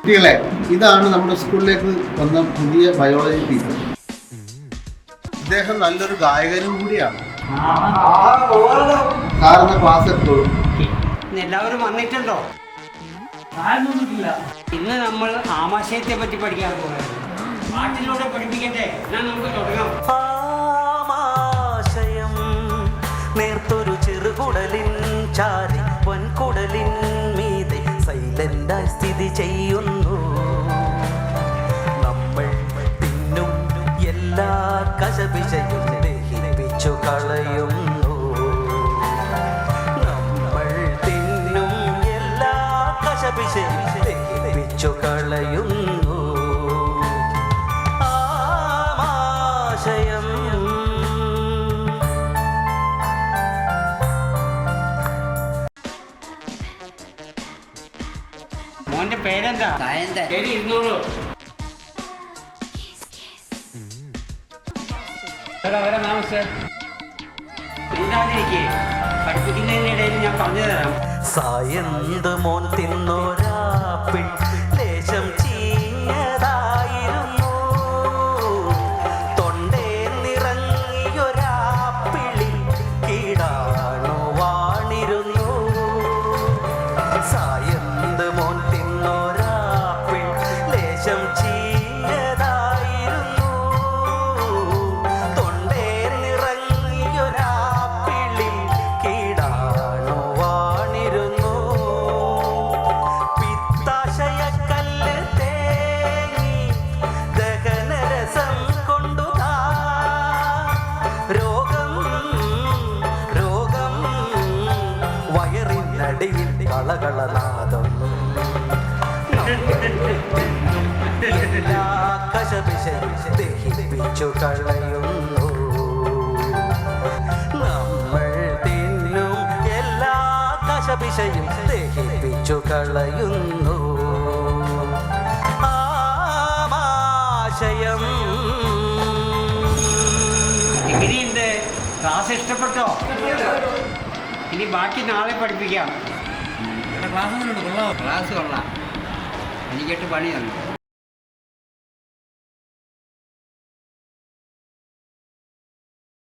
കുട്ടികളെ, ഇതാണ് നമ്മുടെ സ്കൂളിലേക്ക് വന്ന പുതിയ ബയോളജി ടീച്ചർ. ഇദ്ദേഹം നല്ലൊരു ഗായകനും കൂടിയാണ്. സാറിന് ക്ലാസ് എടുത്തോളൂ. എല്ലാവരും വന്നിട്ടുണ്ടോ? ഇന്ന് നമ്മൾ ആമാശയത്തെ പറ്റി പഠിക്കാൻ പോകുന്നത്. പാട്ടിലൂടെ പഠിപ്പിക്കട്ടെ. എന്നാൽ നമുക്ക് തുടങ്ങാം. ആമാശയം നേർത്തൊരു ചെറുകുടലിൻ ചാരി പൊൻകുടലിൻ മീതെ സൈലന്റായി സ്ഥിതി ചെയ്യുന്നു. നമ്മൾ തിന്നും എല്ലാ കശപിശയും ദഹിപ്പിച്ചു കളയുന്നു. നമ്മൾ തിന്നും എല്ലാ കശപിശയും ദഹിപ്പിച്ചു കളയുന്നു. ആമാശയം മോന്റെ പേരെന്താ? ശരി, ഇരുന്നോളൂ. എന്താതിരിക്കേ, പഠിപ്പിക്കുന്നതിനിടയിൽ ഞാൻ പറഞ്ഞു തരാം. സായന്ത് മോൻ തിന്നൊരാപ്പിൾ ലേശം ചീഞ്ഞതായിരുന്നു. തൊണ്ടേ നിറങ്ങിയൊരാപ്പിളിൽ കീടാണു വാണിരുന്നു. സായന്ത് മോൻ തിന്നൊരാപ്പിൾ ലേശം ചീഞ്ഞതായിരുന്നു. തൊണ്ടേ നിറങ്ങിയൊരാപ്പിളിൽ കീടാണു വാണിരുന്നു. പിത്താശയക്കല്ല് തേങ്ങി ദഹനരസം കൊണ്ടുതാ. രോഗം രോഗം വയറിനടിയിൽ കളകളനാദം. എല്ലാ കശപിശയും ദഹിപ്പിച്ചു കളയുന്നു. നമ്മൾ തിന്നും എല്ലാ കശപിശയും ദഹിപ്പിച്ചു കളയുന്നു. ആമാശയം. എങ്ങനെയുണ്ട്? ക്ലാസ് ഇഷ്ടപ്പെട്ടോ? ഇനി ബാക്കി നാളെ പഠിപ്പിക്കാം. ക്ലാസ് കൊള്ളാം. എനിക്കിട്ട് പണി തന്നു.